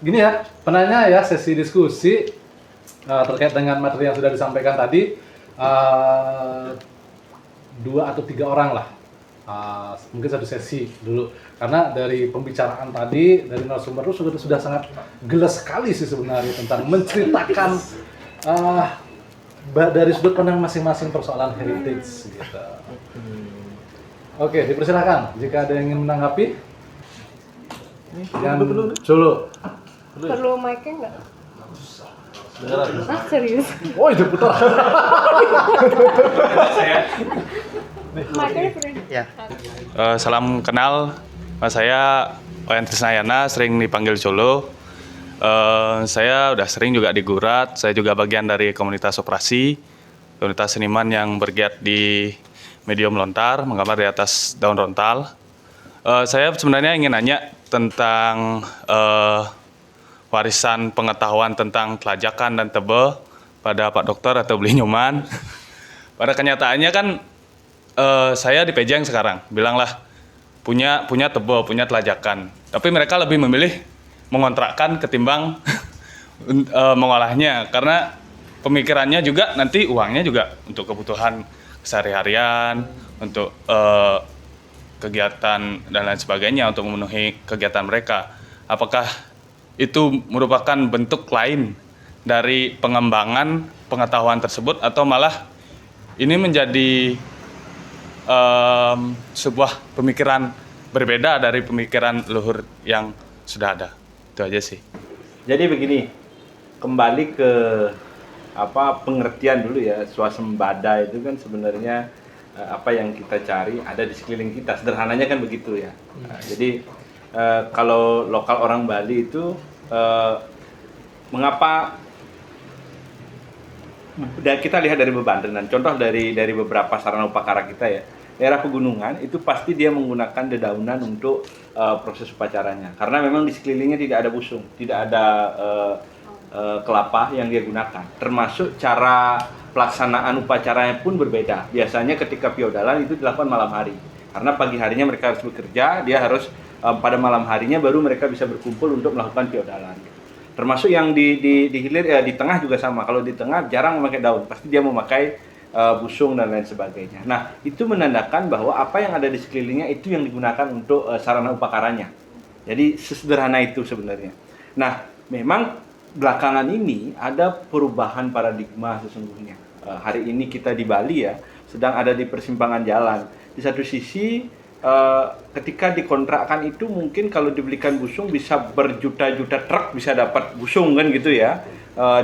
Gini ya, penanya ya sesi diskusi terkait dengan materi yang sudah disampaikan tadi, eh, 2 atau 3 orang lah, mungkin satu sesi dulu. Karena dari pembicaraan tadi dari narasumber itu sudah sangat jelas sekali sih sebenarnya tentang menceritakan eh, dari sudut pandang masing-masing persoalan heritage gitu. Oke, dipersilakan jika ada yang ingin menanggapi. Yang dulu. Perlu mic-nya nggak? Beneran. Ah, serius? Oh, itu putar. Mic-nya perlu. Ya. Salam kenal, Mas saya Wayan Trisnayana, sering dipanggil Colo. Saya udah sering juga di Gurat, saya juga bagian dari komunitas operasi, komunitas seniman yang bergiat di medium lontar, menggambar di atas daun rontal. Saya sebenarnya ingin nanya tentang warisan pengetahuan tentang kelajakan dan tebe pada Pak Dokter atau Beli Nyoman. Pada kenyataannya kan saya di Pejang sekarang, bilanglah punya tebe, punya telajakan. Tapi mereka lebih memilih mengontrakkan ketimbang mengolahnya, karena pemikirannya juga nanti uangnya juga untuk kebutuhan sehari-harian, untuk kegiatan dan lain sebagainya, untuk memenuhi kegiatan mereka. Apakah itu merupakan bentuk lain dari pengembangan pengetahuan tersebut, atau malah ini menjadi sebuah pemikiran berbeda dari pemikiran leluhur yang sudah ada? Itu aja sih. Jadi begini, kembali ke pengertian dulu ya. Swasembada itu kan sebenarnya apa yang kita cari ada di sekeliling kita. Sederhananya kan begitu ya. Jadi kalau lokal orang Bali itu mengapa kita lihat dari bebantenan, contoh dari beberapa sarana upakara kita ya, daerah pegunungan itu pasti dia menggunakan dedaunan untuk proses upacaranya, karena memang di sekelilingnya tidak ada busung, tidak ada kelapa yang dia gunakan. Termasuk cara pelaksanaan upacaranya pun berbeda. Biasanya ketika piodalan itu dilakukan malam hari, karena pagi harinya mereka harus bekerja, dia harus pada malam harinya baru mereka bisa berkumpul untuk melakukan piodalan. Termasuk yang di hilir ya, di tengah juga sama. Kalau di tengah jarang memakai daun, pasti dia memakai busung dan lain sebagainya. Nah, itu menandakan bahwa apa yang ada di sekelilingnya itu yang digunakan untuk sarana upakaranya. Jadi sesederhana itu sebenarnya. Nah, memang belakangan ini ada perubahan paradigma sesungguhnya. Hari ini kita di Bali ya, sedang ada di persimpangan jalan. Di satu sisi ketika dikontrakkan itu mungkin kalau dibelikan busung bisa berjuta-juta truk bisa dapat busung kan gitu ya,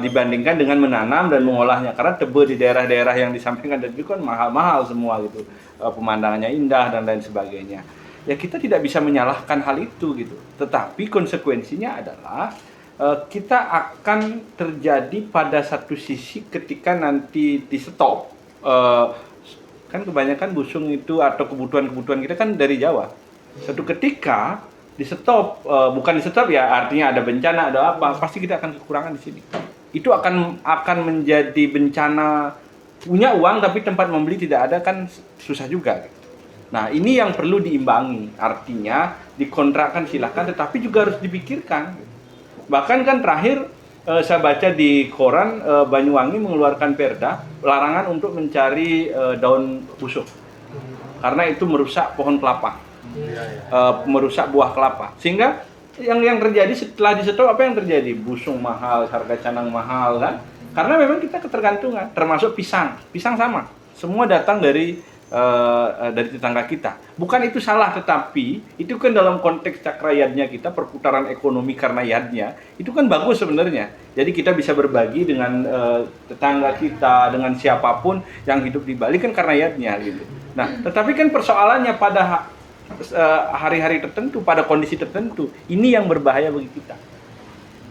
dibandingkan dengan menanam dan mengolahnya, karena tebe di daerah-daerah yang disampaikan tadi kan mahal-mahal semua gitu, pemandangannya indah dan lain sebagainya. Ya kita tidak bisa menyalahkan hal itu gitu, tetapi konsekuensinya adalah kita akan terjadi pada satu sisi ketika nanti di stop. Kan kebanyakan busung itu atau kebutuhan kita kan dari Jawa. Suatu ketika di stop, bukan di stop ya, artinya ada bencana, ada apa, pasti kita akan kekurangan di sini. Itu akan menjadi bencana. Punya uang tapi tempat membeli tidak ada kan susah juga. Nah ini yang perlu diimbangi. Artinya dikontrakkan silahkan, tetapi juga harus dipikirkan. Bahkan kan terakhir saya baca di koran, Banyuwangi mengeluarkan perda larangan untuk mencari daun busuk karena itu merusak pohon kelapa, merusak buah kelapa. Sehingga yang terjadi setelah di stop, apa yang terjadi? Busung mahal, harga canang mahal kan? Karena memang kita ketergantungan. Termasuk pisang sama, semua datang dari tetangga kita. Bukan itu salah, tetapi itu kan dalam konteks cakra yadnya kita, perputaran ekonomi karena yadnya, itu kan bagus sebenarnya. Jadi kita bisa berbagi dengan tetangga kita, dengan siapapun yang hidup di Bali kan karena yadnya gitu. Nah, tetapi kan persoalannya pada hari-hari tertentu, pada kondisi tertentu, ini yang berbahaya bagi kita.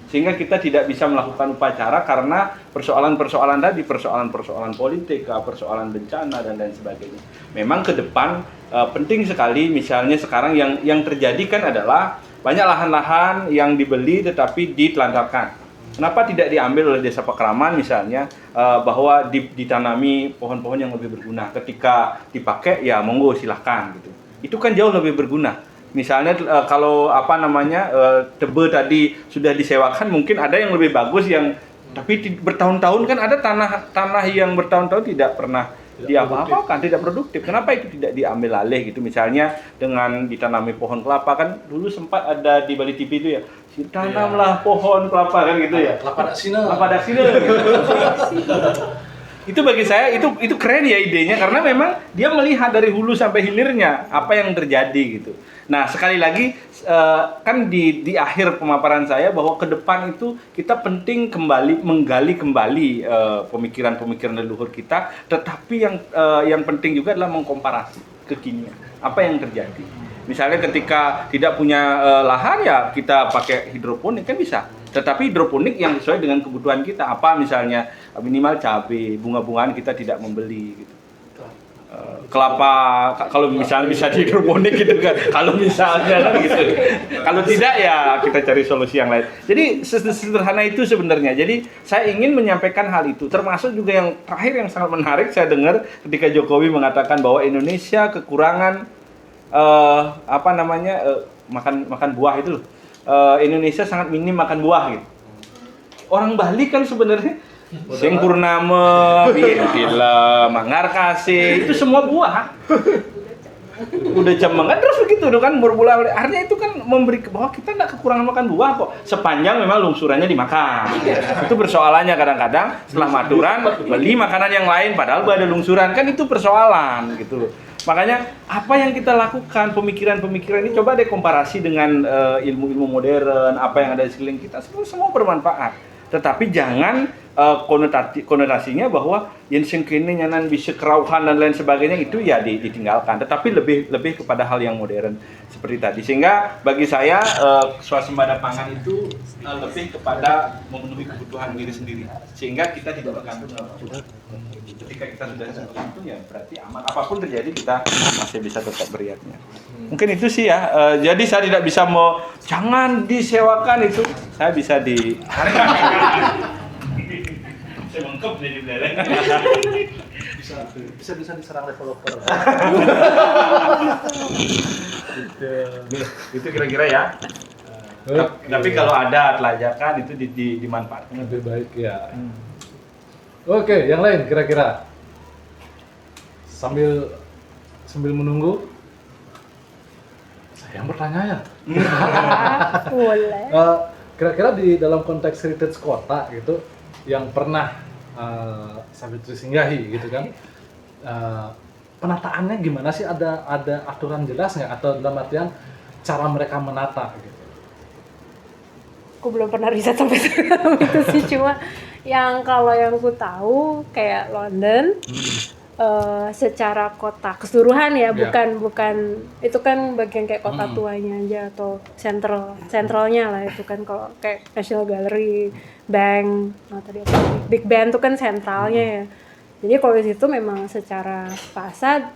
Sehingga kita tidak bisa melakukan upacara karena persoalan-persoalan tadi, persoalan-persoalan politik, persoalan bencana dan lain sebagainya. Memang ke depan penting sekali, misalnya sekarang yang terjadi kan adalah banyak lahan-lahan yang dibeli tetapi ditelantarkan. Kenapa tidak diambil oleh Desa Pakraman misalnya, bahwa ditanami pohon-pohon yang lebih berguna, ketika dipakai ya monggo silahkan gitu. Itu kan jauh lebih berguna. Misalnya kalau apa namanya Tebe tadi sudah disewakan, mungkin ada yang lebih bagus yang tapi bertahun-tahun kan ada tanah yang bertahun-tahun tidak pernah diapa-apakan, tidak produktif. Kenapa itu tidak diambil alih gitu? Misalnya dengan ditanami pohon kelapa kan dulu sempat ada di Bali TV itu ya, tanamlah pohon kelapa kan gitu ya. Kelapa daksina. Kelapa daksina. Gitu. Itu bagi saya itu keren ya idenya, karena memang dia melihat dari hulu sampai hilirnya apa yang terjadi gitu. Nah, sekali lagi kan di akhir pemaparan saya bahwa ke depan itu kita penting menggali kembali pemikiran-pemikiran leluhur kita, tetapi yang penting juga adalah mengkomparasi kekinian apa yang terjadi. Misalnya ketika tidak punya lahan ya kita pakai hidroponik kan bisa. Tetapi hidroponik yang sesuai dengan kebutuhan kita. Apa misalnya minimal cabai, bunga-bungaan kita tidak membeli gitu. Kelapa kalau misalnya bisa di hidroponik gitu kan. Kalau misalnya kan gitu. Kalau tidak ya kita cari solusi yang lain. Jadi sederhana itu sebenarnya. Jadi saya ingin menyampaikan hal itu. Termasuk juga yang terakhir yang sangat menarik saya dengar ketika Jokowi mengatakan bahwa Indonesia kekurangan makan buah itu loh. Indonesia sangat minim makan buah gitu. Orang Bali kan sebenarnya Sing Purnama, Bila, Manggar Kasih, itu semua buah. Udah cemengan terus begitu kan berulang. Artinya itu kan memberi bahwa kita nggak kekurangan makan buah kok, sepanjang memang lungsurannya dimakan. Itu persoalannya kadang-kadang setelah maturan beli makanan yang lain padahal ada lungsuran, kan itu persoalan gitu loh. Makanya apa yang kita lakukan, pemikiran-pemikiran ini coba deh komparasi dengan ilmu-ilmu modern, apa yang ada di sekeliling kita, semua bermanfaat. Tetapi jangan konotasinya bahwa yang sengkene nyanan bisa kerauhan dan lain sebagainya itu ya ditinggalkan. Tetapi lebih kepada hal yang modern seperti tadi. Sehingga bagi saya swasembada pangan itu lebih kepada memenuhi kebutuhan diri sendiri. Sehingga kita tidak bergantung. Ketika kita sudah seperti itu ya berarti aman. Apapun terjadi kita masih bisa tetap beriatnya. Mungkin itu sih ya. Jadi saya tidak bisa jangan disewakan itu. Saya bisa saya mengkep jadi belakang. Bisa diserang developer. Itu kira-kira ya. Tapi kalau ada telajakan itu dimanfaatkan lebih baik ya. Oke, yang lain kira-kira sambil menunggu saya yang bertanya ya. Boleh. Kira-kira di dalam konteks heritage kota gitu yang pernah Savitri singgahi gitu kan, penataannya gimana sih, ada aturan jelas nggak, atau dalam artian cara mereka menata gitu? Aku belum pernah riset sampai sekarang itu sih, cuma yang kalau yang aku tahu kayak London secara kota keseluruhan ya, bukan itu kan bagian kayak kota tuanya aja atau sentralnya lah, itu kan kalau kayak National Gallery, Bank, tadi Big Ben itu kan sentralnya ya. Jadi kalau di situ memang secara fasad,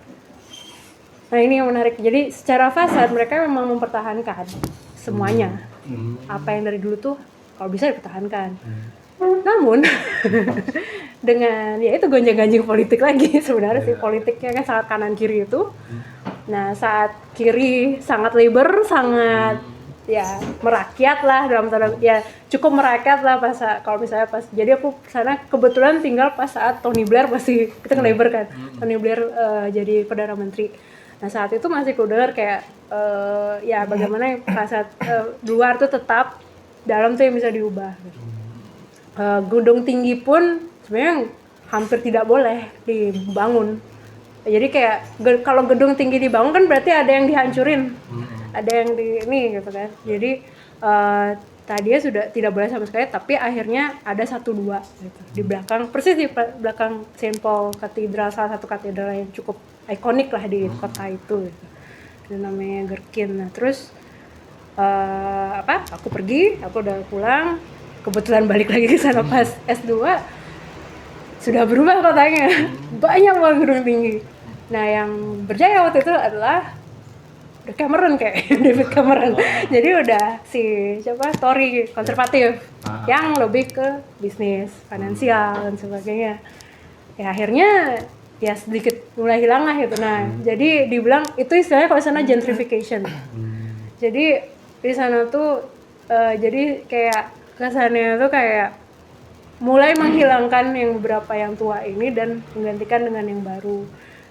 nah ini yang menarik. Jadi secara fasad mereka memang mempertahankan semuanya. Apa yang dari dulu tuh kalau bisa dipertahankan. Namun dengan ya itu gonjang-ganjing politik lagi sebenarnya sih, politiknya kan sangat kanan kiri itu. Nah, saat kiri sangat labor, sangat ya merakyat lah, dalam tanda ya cukup merakyat lah kalau misalnya pas jadi aku sana kebetulan tinggal pas saat Tony Blair masih kita kan labor kan. Tony Blair jadi Perdana Menteri. Nah, saat itu masih ku dengar kayak ya bagaimana fasad luar tuh tetap, dalam tuh yang bisa diubah. Gedung tinggi pun sebenarnya hampir tidak boleh dibangun. Jadi kayak kalau gedung tinggi dibangun kan berarti ada yang dihancurin, ada yang ini gitu kan. Jadi tadinya sudah tidak boleh sama sekali, tapi akhirnya ada 1-2 gitu di belakang, persis di belakang Saint Paul Cathedral, salah satu katedral yang cukup ikonik lah di kota itu gitu. Dan namanya Gherkin. Nah, terus aku udah pulang, kebetulan balik lagi ke sana pas S2, sudah berubah kotanya. Banyak banget gedung tinggi. Nah, yang berjaya waktu itu adalah Cameron David Cameron. Jadi udah Tory konservatif yang lebih ke bisnis, finansial dan sebagainya. Ya akhirnya ya sedikit mulai hilang lah gitu. Nah, jadi dibilang itu istilahnya kalau sana gentrification. Jadi di sana tuh jadi kayak kesannya tuh kayak mulai menghilangkan yang beberapa yang tua ini dan menggantikan dengan yang baru.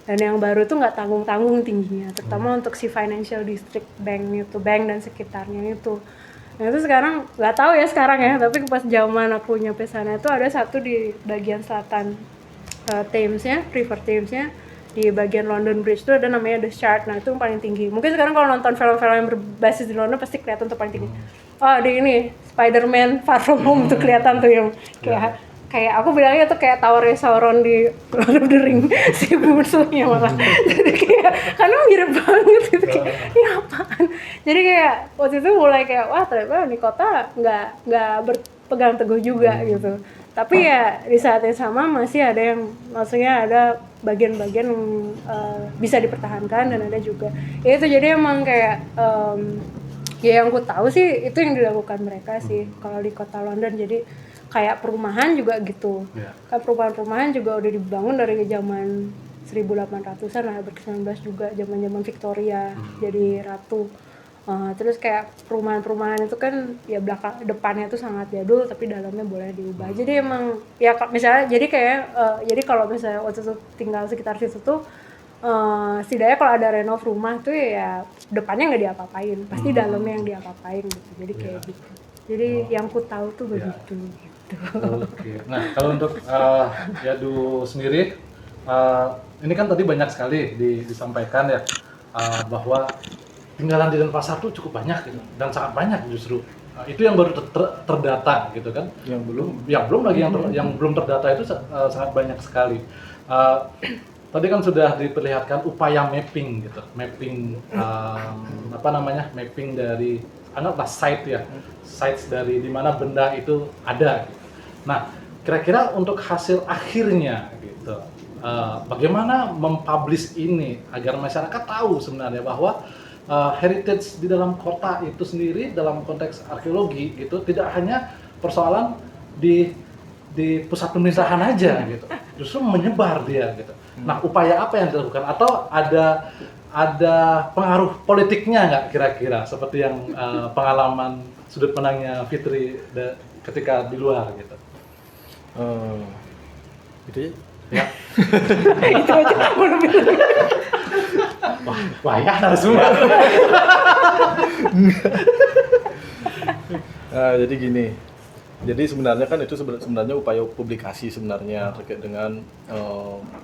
Dan yang baru tuh nggak tanggung-tanggung tingginya, terutama untuk si financial district bank itu, bank dan sekitarnya itu. Nah itu sekarang nggak tahu ya sekarang ya, tapi pas zaman aku nyampe sana itu ada satu di bagian selatan Thamesnya, River Thamesnya, di bagian London Bridge itu ada namanya The Shard. Nah itu yang paling tinggi. Mungkin sekarang kalau nonton film-film yang berbasis di London pasti kelihatan tuh paling tinggi. Oh di ini Spider-Man Far From Home tuh kelihatan tuh yang kayak aku bilangnya tuh kayak Tower Sauron di Lord of the Ring, si musuhnya malah. Jadi kayak karena mirip banget gitu, kayak ini apaan. Jadi kayak waktu itu mulai kayak wah ternyata di kota nggak berpegang teguh juga gitu. Tapi ya di saat yang sama masih ada yang maksudnya ada bagian-bagian yang bisa dipertahankan dan ada juga. Ya itu jadi emang kayak ya yang aku tahu sih itu yang dilakukan mereka sih kalau di kota London. Jadi kayak perumahan juga gitu. Kayak perumahan-perumahan juga udah dibangun dari zaman 1800-an lah, abad ke-19 juga, zaman-zaman Victoria jadi ratu. Terus kayak perumahan-perumahan itu kan ya belakang depannya tuh sangat jadul tapi dalamnya boleh diubah. Jadi emang ya misalnya jadi kayak jadi kalau misalnya waktu itu tinggal sekitar situ tuh setidaknya kalau ada renov rumah tuh ya depannya nggak diapa-apain, pasti dalamnya yang diapa-apain gitu. Jadi kayak gitu. Jadi yang ku tahu tuh begitu. Oke. Nah kalau untuk Yadu sendiri, ini kan tadi banyak sekali disampaikan ya bahwa tinggalan di Denpasar tuh cukup banyak gitu dan sangat banyak justru. Itu yang baru terdata gitu kan. Yang belum lagi yang belum terdata itu sangat banyak sekali. Tadi kan sudah diperlihatkan upaya mapping gitu, mapping mapping dari anggaplah site ya, sites dari di mana benda itu ada. Gitu. Nah, kira-kira untuk hasil akhirnya gitu, bagaimana mempublish ini agar masyarakat tahu sebenarnya bahwa heritage di dalam kota itu sendiri dalam konteks arkeologi gitu tidak hanya persoalan di pusat pemerintahan aja gitu, justru menyebar dia gitu. Nah, upaya apa yang dilakukan atau ada pengaruh politiknya nggak kira-kira seperti yang pengalaman sudut pandangnya Fitri ketika di luar gitu? Gitu Ya. Itu aja belum. Wah ya semua. Jadi gini. Jadi sebenarnya kan itu sebenarnya upaya publikasi sebenarnya terkait dengan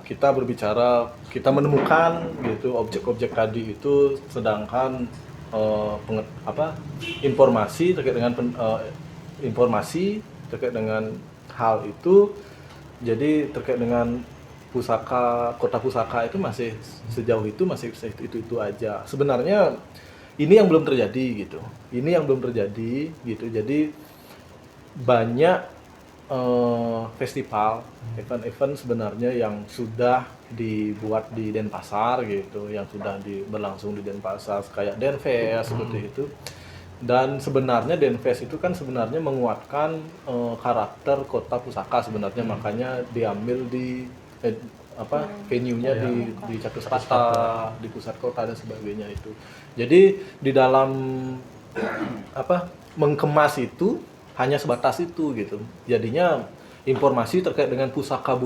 kita berbicara, kita menemukan gitu objek-objek tadi itu, sedangkan informasi terkait dengan hal itu, jadi terkait dengan kota pusaka itu masih sejauh itu masih itu aja. Sebenarnya ini yang belum terjadi gitu. Jadi banyak festival, event-event sebenarnya yang sudah dibuat di Denpasar gitu, yang sudah berlangsung di Denpasar kayak Denfest seperti itu. Dan sebenarnya Denfest itu kan sebenarnya menguatkan karakter kota pusaka sebenarnya, makanya diambil di venue-nya di Catusrata, di pusat kota dan sebagainya itu. Jadi di dalam mengemas itu hanya sebatas itu gitu. Jadinya informasi terkait dengan pusaka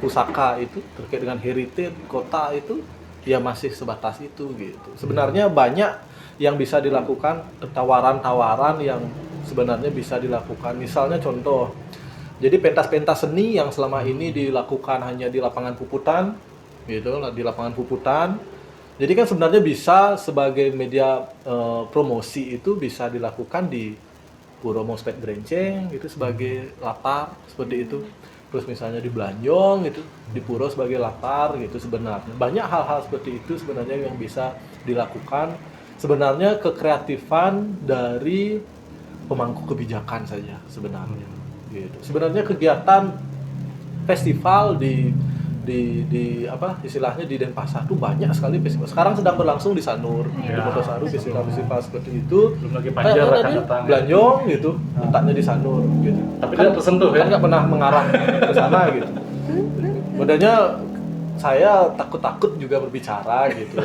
pusaka itu terkait dengan heritage kota itu ya masih sebatas itu gitu. Sebenarnya banyak yang bisa dilakukan, tawaran-tawaran yang sebenarnya bisa dilakukan. Misalnya contoh, jadi pentas-pentas seni yang selama ini dilakukan hanya di lapangan Puputan gitu, di lapangan Puputan. Jadi kan sebenarnya bisa sebagai media promosi itu bisa dilakukan di Puro Mospet Grenceng itu sebagai latar seperti itu. Terus misalnya di Blanjong gitu, di Puro sebagai latar gitu sebenarnya. Banyak hal-hal seperti itu sebenarnya yang bisa dilakukan. Sebenarnya kekreatifan dari pemangku kebijakan saja sebenarnya. Gitu. Sebenarnya kegiatan festival di istilahnya di Denpasar tuh banyak sekali festival. Sekarang sedang berlangsung di Sanur, di Wonosaru festival seperti itu. Belum lagi Panjar akan datang. Blanjong gitu, letaknya di Sanur gitu. Tapi kan tersentuh ya. Kan nggak pernah mengarah ke sana gitu. Modalnya saya takut juga berbicara gitu.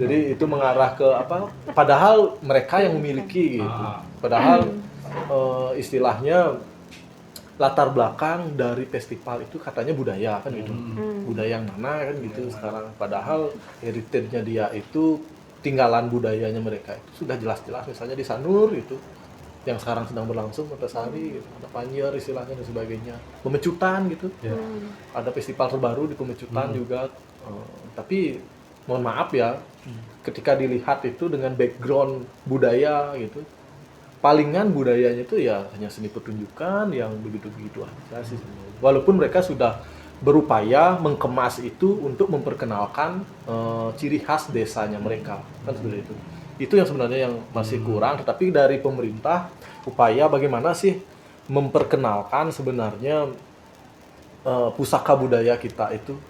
Jadi itu mengarah ke apa? Padahal mereka yang memiliki gitu. Padahal istilahnya latar belakang dari festival itu katanya budaya kan gitu. Budaya yang mana kan gitu sekarang. Padahal heritage-nya dia itu tinggalan budayanya mereka itu sudah jelas-jelas, misalnya di Sanur itu yang sekarang sedang berlangsung, Mertasari gitu. Ada Panjer istilahnya dan sebagainya. Pemecutan gitu. Ada festival terbaru di Pemecutan juga. Tapi mohon maaf ya, ketika dilihat itu dengan background budaya gitu, palingan budayanya itu ya hanya seni pertunjukan yang begitu-begitu aja sih. Walaupun mereka sudah berupaya mengkemas itu untuk memperkenalkan ciri khas desanya mereka, kan seperti itu. Itu yang sebenarnya yang masih kurang, tetapi dari pemerintah upaya bagaimana sih memperkenalkan sebenarnya pusaka budaya kita itu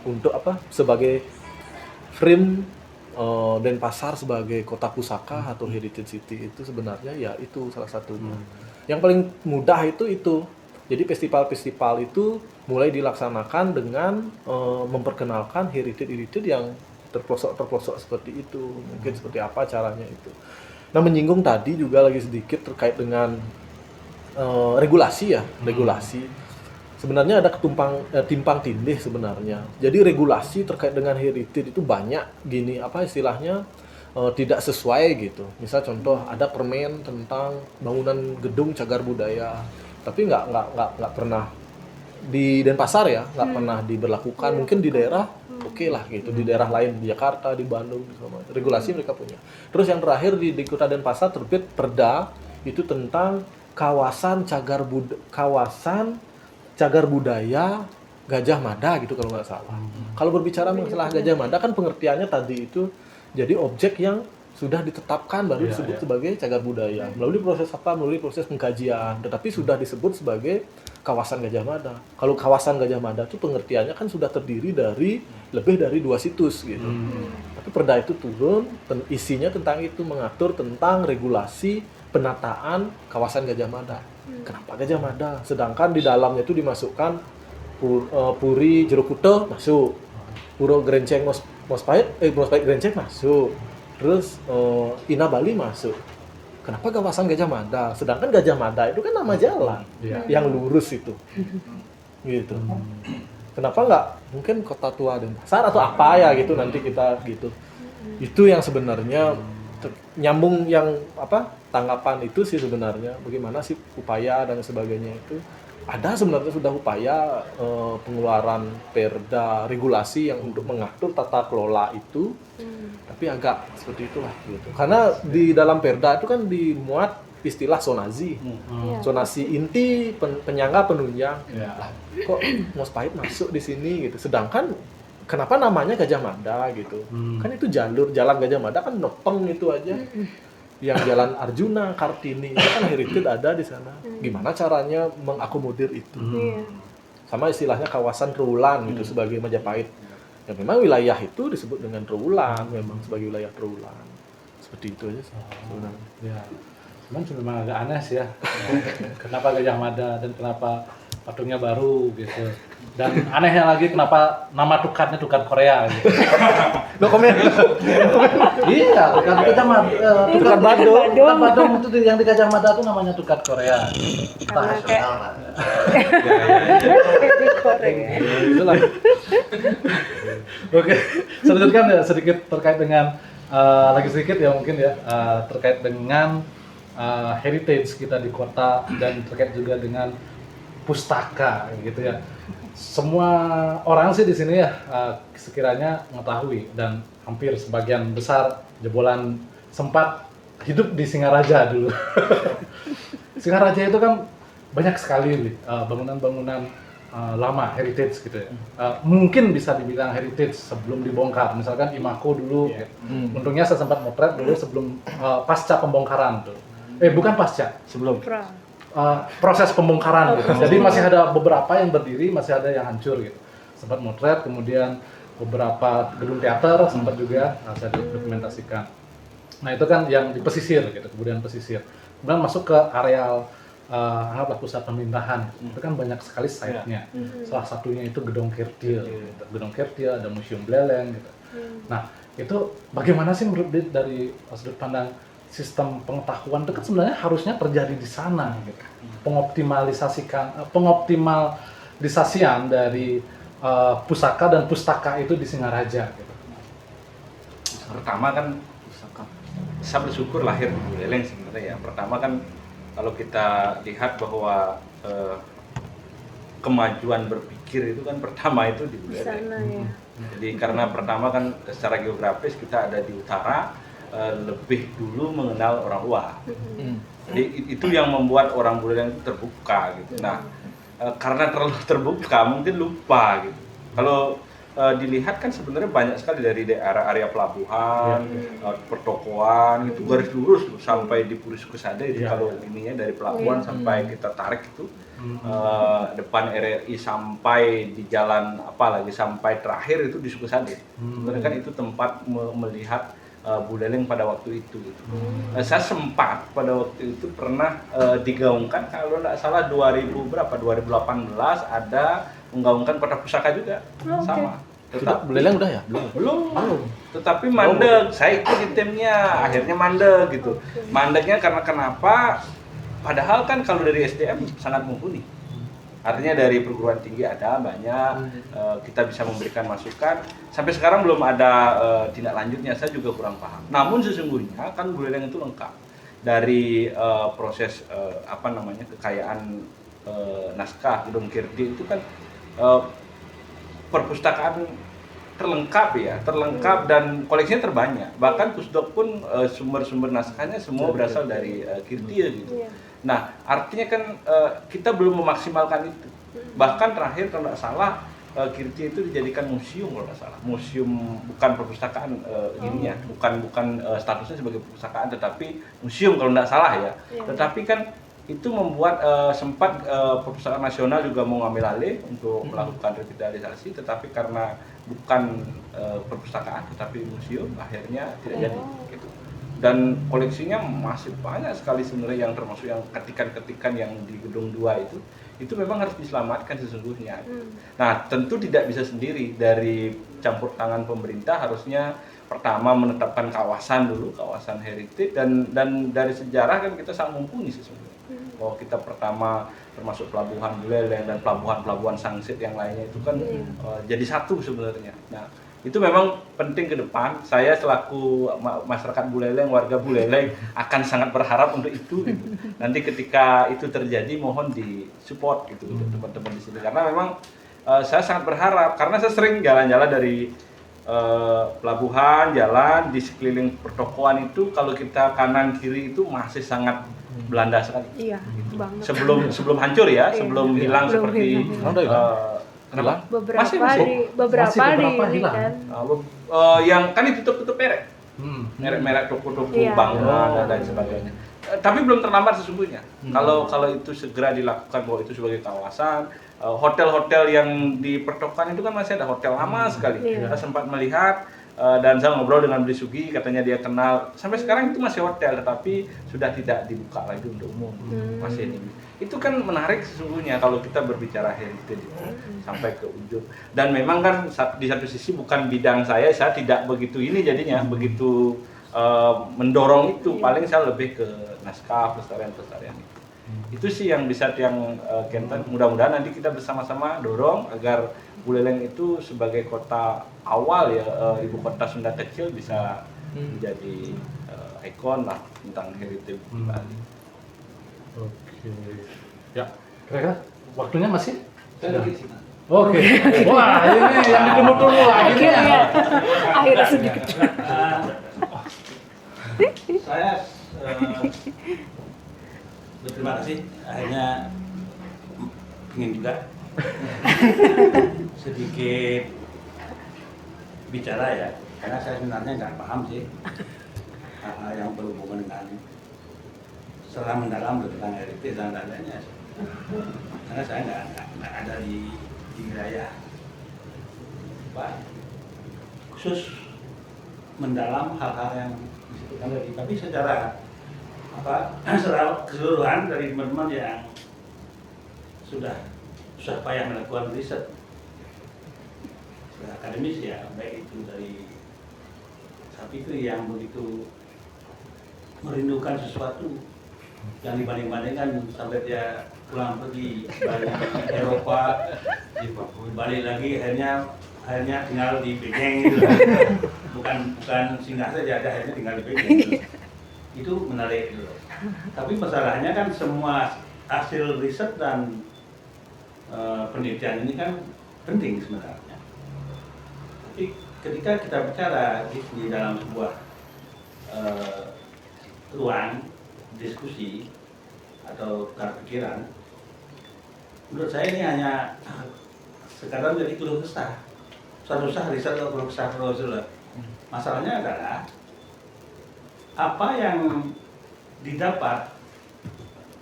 untuk apa sebagai frame Denpasar sebagai kota pusaka atau heritage city itu sebenarnya ya itu salah satunya. Yang paling mudah itu. Jadi festival-festival itu mulai dilaksanakan dengan memperkenalkan heritage yang terpelosok seperti itu. Mungkin seperti apa caranya itu. Nah, menyinggung tadi juga lagi sedikit terkait dengan regulasi ya, regulasi. Sebenarnya ada timpang tindih sebenarnya. Jadi regulasi terkait dengan heritage itu banyak gini, apa istilahnya tidak sesuai gitu. Misal contoh ada permen tentang bangunan gedung cagar budaya, tapi nggak pernah di Denpasar ya, nggak pernah diberlakukan. Mungkin di daerah oke lah gitu, di daerah lain di Jakarta, di Bandung, di semua regulasi mereka punya. Terus yang terakhir di Kota Denpasar terbit Perda itu tentang kawasan cagar budaya Gajah Mada gitu kalau nggak salah. Kalau berbicara masalah Gajah Mada kan pengertiannya tadi itu jadi objek yang sudah ditetapkan baru disebut sebagai cagar budaya melalui proses apa? Melalui proses pengkajian, tetapi sudah disebut sebagai kawasan Gajah Mada. Kalau kawasan Gajah Mada itu pengertiannya kan sudah terdiri dari lebih dari 2 situs gitu. Tapi Perda itu turun, isinya tentang itu, mengatur tentang regulasi penataan kawasan Gajah Mada. Kenapa Gajah Mada? Sedangkan di dalamnya itu dimasukkan Puri Jero Kute masuk, Puro Grenceng Mospait Grenceng masuk, terus Ina Bali masuk. Kenapa kawasan Gajah Mada? Sedangkan Gajah Mada itu kan nama jalan yang lurus itu, gitu. Kenapa nggak mungkin Kota Tua Denpasar atau apa ya gitu nanti kita gitu. Itu yang sebenarnya nyambung yang apa tanggapan itu sih sebenarnya bagaimana sih upaya dan sebagainya itu ada sebenarnya sudah upaya pengeluaran perda regulasi yang untuk mengatur tata kelola itu tapi agak seperti itulah gitu karena di dalam perda itu kan dimuat istilah zonasi zonasi inti penyangga penunjang lah, kok Mospait masuk di sini gitu sedangkan kenapa namanya Gajah Mada gitu? Kan itu jalan Gajah Mada kan nepeng itu aja. Yang jalan Arjuna, Kartini, itu kan heritage ada di sana. Gimana caranya mengakomodir itu? Sama istilahnya kawasan Trowulan gitu sebagai Majapahit. Ya memang wilayah itu disebut dengan Trowulan, memang sebagai wilayah Trowulan. Seperti itu aja sebenarnya. Ya. Cuman memang agak aneh sih ya. Kenapa Gajah Mada dan kenapa patungnya baru gitu. Dan anehnya lagi kenapa nama tukatnya tukat Korea gitu. No comment. Iya, tukat Mada, tukat Badung itu yang di Gajah Mada itu namanya tukat Korea. Karena kayak di Korea. Itulah. Oke, selanjutnya ya sedikit terkait dengan lagi sedikit ya mungkin ya terkait dengan heritage kita di kota dan terkait juga dengan pustaka gitu ya. Semua orang sih di sini ya sekiranya mengetahui dan hampir sebagian besar jebolan sempat hidup di Singaraja dulu. Singaraja itu kan banyak sekali bangunan-bangunan lama heritage gitu ya. Mungkin bisa dibilang heritage sebelum dibongkar. Misalkan Imako dulu. Gitu. Untungnya saya sempat motret dulu sebelum pasca pembongkaran tuh. Bukan pasca, sebelum. Proses pembongkaran gitu. Jadi masih ada beberapa yang berdiri, masih ada yang hancur gitu. Sempat motret, kemudian beberapa gedung teater sempat juga saya dokumentasikan. Nah itu kan yang di pesisir gitu, kemudian pesisir. Kemudian masuk ke areal pusat pemerintahan. Itu kan banyak sekali site-nya. Salah satunya itu Gedung Kirtil. Gitu. Gedung Kirtil, ada Museum Buleleng gitu. Nah, itu bagaimana sih menurut Dit dari sudut pandang sistem pengetahuan itu kan sebenarnya harusnya terjadi di sana gitu. Pengoptimalisasian dari pusaka dan pustaka itu di Singaraja gitu. Pertama kan saya bersyukur lahir di Buleleng sebenarnya ya. Pertama kan kalau kita lihat bahwa kemajuan berpikir itu kan pertama itu di Di Buleleng. sana ya. Jadi karena pertama kan secara geografis kita ada di utara, lebih dulu mengenal orang Luar. Jadi itu yang membuat orang Buleleng itu terbuka gitu. Nah, karena terlalu terbuka mungkin lupa gitu. Kalau dilihat kan sebenarnya banyak sekali dari daerah area pelabuhan, pertokoan itu garis lurus tuh, sampai di Puri Sukusade itu kalau ininya dari pelabuhan sampai kita tarik itu depan RRI sampai di jalan apalagi sampai terakhir itu di Sukusade. Sebenarnya kan itu tempat melihat Buleleng pada waktu itu gitu. Saya sempat pada waktu itu pernah digaungkan kalau tidak salah 2018 ada menggaungkan kota pusaka juga. Sama. Sudah Buleleng udah ya? Belum. Tetapi mandek. Saya ikut di timnya, akhirnya mandek gitu. Mandeknya karena kenapa? Padahal kan kalau dari SDM sangat mumpuni. Artinya dari perguruan tinggi ada banyak, kita bisa memberikan masukan. Sampai sekarang belum ada tindak lanjutnya, saya juga kurang paham. Namun sesungguhnya kan Buleleng itu lengkap dari proses kekayaan naskah Gedung Kirti itu kan perpustakaan terlengkap dan koleksinya terbanyak. Bahkan Pusdok pun sumber-sumber naskahnya semua berasal dari Kirti gitu. Nah, artinya kan kita belum memaksimalkan itu. Bahkan terakhir kalau tidak salah Kirti itu dijadikan museum kalau tidak salah. Museum bukan perpustakaan ininya, bukan statusnya sebagai perpustakaan, tetapi museum kalau tidak salah ya. Tetapi kan itu membuat sempat perpustakaan nasional juga mau ngambil alih untuk melakukan revitalisasi, tetapi karena bukan perpustakaan tetapi museum akhirnya tidak jadi gitu. Dan koleksinya masih banyak sekali sebenarnya yang termasuk yang ketikan-ketikan yang di Gedung 2 itu memang harus diselamatkan sesungguhnya. Nah, tentu tidak bisa sendiri, dari campur tangan pemerintah harusnya pertama menetapkan kawasan dulu, kawasan heritage, dan dari sejarah kan kita sangat mumpuni sesungguhnya. Bahwa kita pertama termasuk pelabuhan Buleleng dan pelabuhan Sangsit yang lainnya itu kan jadi satu sebenarnya. Nah, itu memang penting ke depan. Saya selaku masyarakat Buleleng, warga Buleleng akan sangat berharap untuk itu gitu. Nanti ketika itu terjadi mohon disupport gitu untuk teman-teman di sini, karena memang saya sangat berharap, karena saya sering jalan-jalan dari pelabuhan, jalan di sekeliling pertokoan itu, kalau kita kanan kiri itu masih sangat Belanda sekali. Iya, banget. Sebelum hancur ya, sebelum hilang Sebelum seperti Hilang? Beberapa di ini hilang. kan. Yang kan ditutup-tutup merek. Merek-merek toko-toko bangunan dan lain sebagainya. Tapi belum terlambat sesungguhnya. Kalau itu segera dilakukan bahwa itu sebagai kawasan, hotel-hotel yang di pertokoan itu kan masih ada hotel lama sekali. Kita sempat melihat dan saya ngobrol dengan Bli Sugi, katanya dia kenal. Sampai sekarang itu masih hotel, tetapi sudah tidak dibuka lagi untuk umum. Masih ini. Itu kan menarik sesungguhnya kalau kita berbicara heritage sampai ke ujung. Dan memang kan di satu sisi bukan bidang saya tidak begitu ini jadinya, begitu mendorong itu. Paling saya lebih ke naskah, pelestarian itu. Itu sih yang bisa Kenten, mudah-mudahan nanti kita bersama-sama dorong agar Buleleng itu sebagai kota awal ya, ibu kota Sunda kecil bisa menjadi ikon lah tentang heritage di Bali. Oke. Ya, kira-kira waktunya masih? Saya lagi sih. Oke. Wah, ini yang ditunggu-tunggu akhirnya. Akhirnya sedikit. Saya berterima kasih, akhirnya ingin juga sedikit bicara ya, karena saya sebenarnya nggak paham sih hal-hal yang berhubungan dengan secara mendalam tentang heritage dan lain-lainnya, karena saya nggak ada di wilayah khusus mendalam hal-hal yang disebutkan tadi. Tapi secara secara keseluruhan dari teman-teman yang sudah payah melakukan riset secara akademis ya, baik itu dari Sapitri yang begitu merindukan sesuatu yang dibanding-bandingkan sampai dia pulang pergi balik Eropa, balik lagi akhirnya tinggal di Beijing gitu. bukan singgah saja, akhirnya tinggal di Beijing gitu. Itu menarik gitu. Tapi masalahnya kan semua hasil riset dan penelitian ini kan penting sebenarnya. Tapi ketika kita bicara di dalam sebuah ruang diskusi atau tukar pikiran, menurut saya ini hanya sekadar menjadi keluh kesah. Suatu sah riset atau keluh kesah terus. Masalahnya adalah apa yang didapat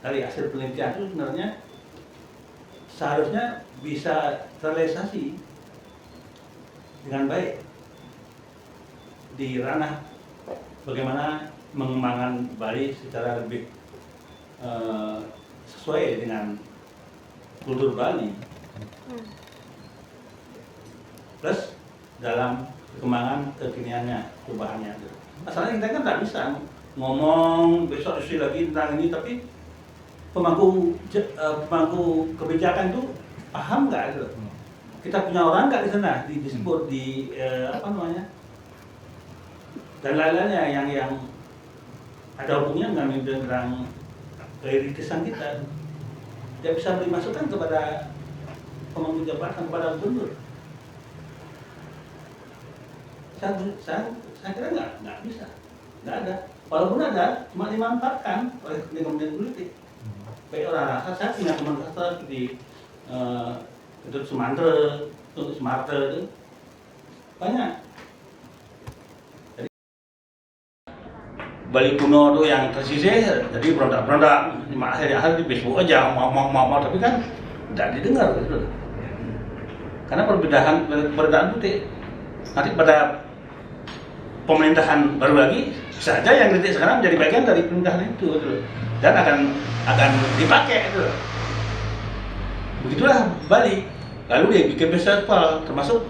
dari hasil penelitian itu sebenarnya seharusnya bisa terrealisasi dengan baik di ranah bagaimana mengembangkan Bali secara lebih sesuai dengan kultur Bali, plus dalam perkembangan kekiniannya, perubahannya. Masalahnya kita kan tak bisa ngomong besok diskusi lagi tentang ini, tapi pemangku kebijakan itu paham nggak gitu? Kita punya orang nggak di sana disebut di apa namanya dan lain-lainnya yang ada hubungannya dengan keiritisan kita. Dia bisa beri masukan kepada pemangku jabatan, kepada gubernur. Saya kira nggak bisa, nggak ada. Walaupun ada, cuma dimanfaatkan oleh kepentingan politik. Baik orang rasa, saya punya teman rasa di Ketut Sumantre, untuk Sumantre itu banyak. Jadi, Bali kuno tuh yang tersisih, jadi berontak-berontak, akhir-akhir di Facebook aja ngomong-ngomong, tapi kan tidak didengar gitu. Karena perbedaan itu nanti pada pemerintahan baru lagi saja yang kritik sekarang menjadi bagian dari pemerintahan itu gitu. Dan akan dipakai itu. Begitulah Bali. Lalu dia bikin festival, termasuk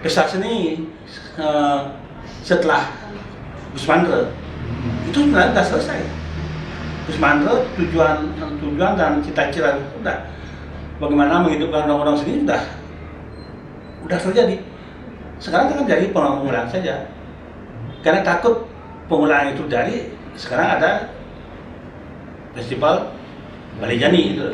pesta seni setelah Gusmandre. Itu sebenarnya sudah selesai. Gusmandre tujuan dan cita-cita sudah. Bagaimana menghidupkan undang-undang seni sudah terjadi. Sekarang kan jadi pengulangan saja. Karena takut pengulangan itu terjadi, sekarang ada festival Bali Jani itu,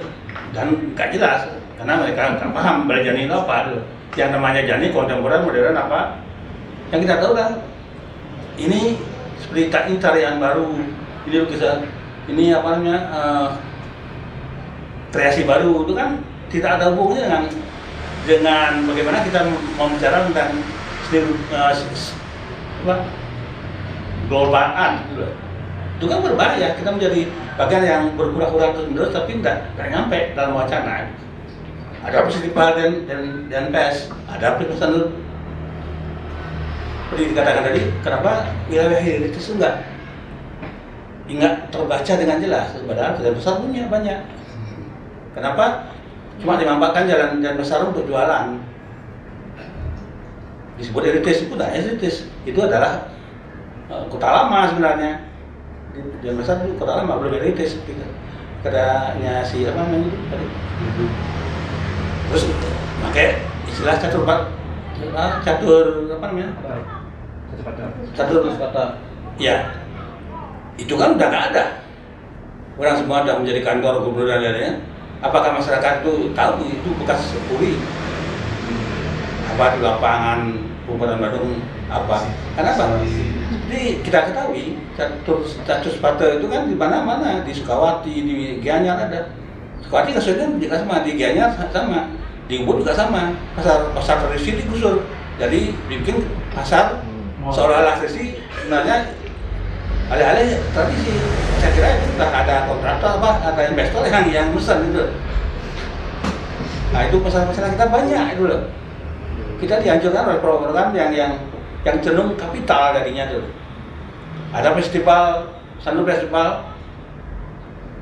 dan nggak jelas karena mereka nggak paham Bali Jani itu apa itu. Yang namanya Jani kontemporer modern apa? Yang kita tahu kan ini seperti ini tarian baru, ini lukisan, ini apa namanya kreasi baru itu kan tidak ada hubungannya dengan bagaimana kita mau bicara tentang globaan gitu. Itu kan berbahaya, kita menjadi bagian yang berpura-pura terus tapi tidak nyampe dalam wacana. Ada festival dan pes, ada pesan seperti dikatakan tadi, kenapa wilayah heritage itu enggak terbaca dengan jelas, padahal jalan besar punya banyak. Kenapa cuma dimanfaatkan jalan besar untuk jualan? Disebut heritage itu heritage, itu adalah kota lama sebenarnya. Jalan besar itu kota lama, belum heritage katanya si apa namanya itu tadi. Terus pakai istilah catur apa namanya? Catur kata. Ya, itu kan udah nggak ada. Orang semua udah menjadi kantor gubernur dan lain-lainnya. Apakah masyarakat itu tahu itu bekas puri? Apa di lapangan Kabupaten Badung apa? Kenapa? Jadi kita ketahui catur sepatu itu kan di mana-mana, di Sukawati, di Gianyar ada. Sukawati kasusnya juga sama, di Gianyar sama, di Ubud juga sama. Pasar tradisi digusur, jadi dibikin pasar seolah-olah tradisi, sebenarnya alih-alih tradisi. Saya kira itu sudah ada kontraktor apa, ada investor yang mesen itu. Nah itu masalah-masalah kita banyak itu loh. Kita dihancurkan oleh program yang cenderung kapital jadinya tuh. Ada festival Sanur Festival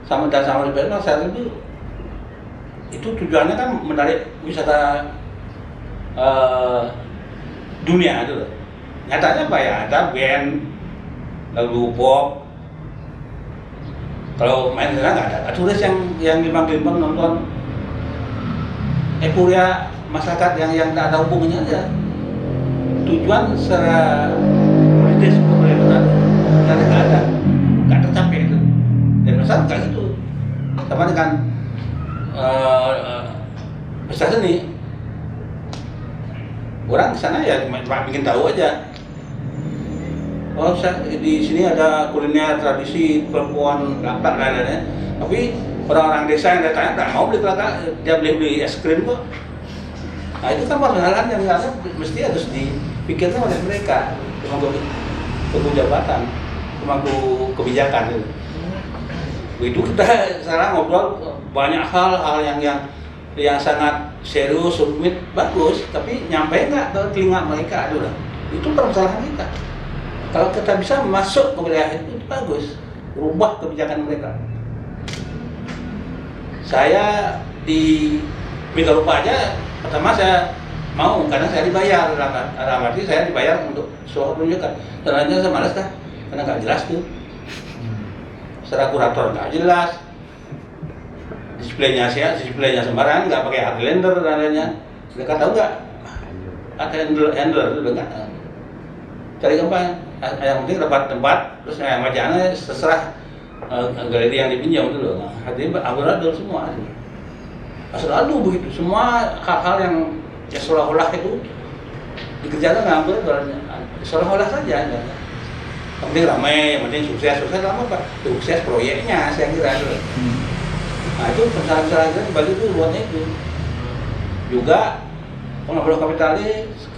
sama Festival saat itu tujuannya kan menarik wisata dunia itu loh. Nyatanya apa ya, ada band lagu pop. Kalau main sana nggak ada turis yang limbang-limbang nonton euforia masyarakat yang tak ada hubungannya aja. Tujuan secara politis pemerintahan nggak ada, nggak tercapai itu. Dan masyarakat nggak gitu. Sama dengan pesta seni, orang kesana ya cuma bikin tahu aja. Oh, di sini ada kuliner tradisi perempuan lapak dan lain-lain. Tapi orang-orang desa yang datang tak mau beli kelapa, dia beli es krim kok. Nah itu kan permasalahan yang harus mesti harus dipikirkan oleh mereka, pemangku jabatan, pemangku kebijakan itu. Begitu kita sekarang ngobrol banyak hal yang sangat serius, rumit, bagus, tapi nyampe nggak ke telinga mereka dulu. Itu permasalahan kita. Kalau kita bisa masuk ke wilayah itu bagus, rubah kebijakan mereka. Saya di Mega Rupa aja, pertama saya mau karena saya dibayar, dalam arti saya dibayar untuk suatu penunjukan. Ternyata saya malas kan, karena nggak jelas tuh. Secara kurator nggak jelas, displaynya sembarangan, nggak pakai Highlander dan lainnya. Mereka tahu nggak? Ada handler itu nggak? Cari gampang. Yang penting dapat tempat, terus yang bacaannya terserah galeri yang dipinjam itu loh. Hadirin amburadul semua. Selalu begitu, semua hal-hal yang ya seolah-olah itu dikerjakan dengan amburadul, seolah-olah saja. Yang penting ramai, yang penting sukses lama Pak. Sukses proyeknya saya kira itu. Nah itu permasalahan kita dibagi itu buatnya itu. Juga pengambil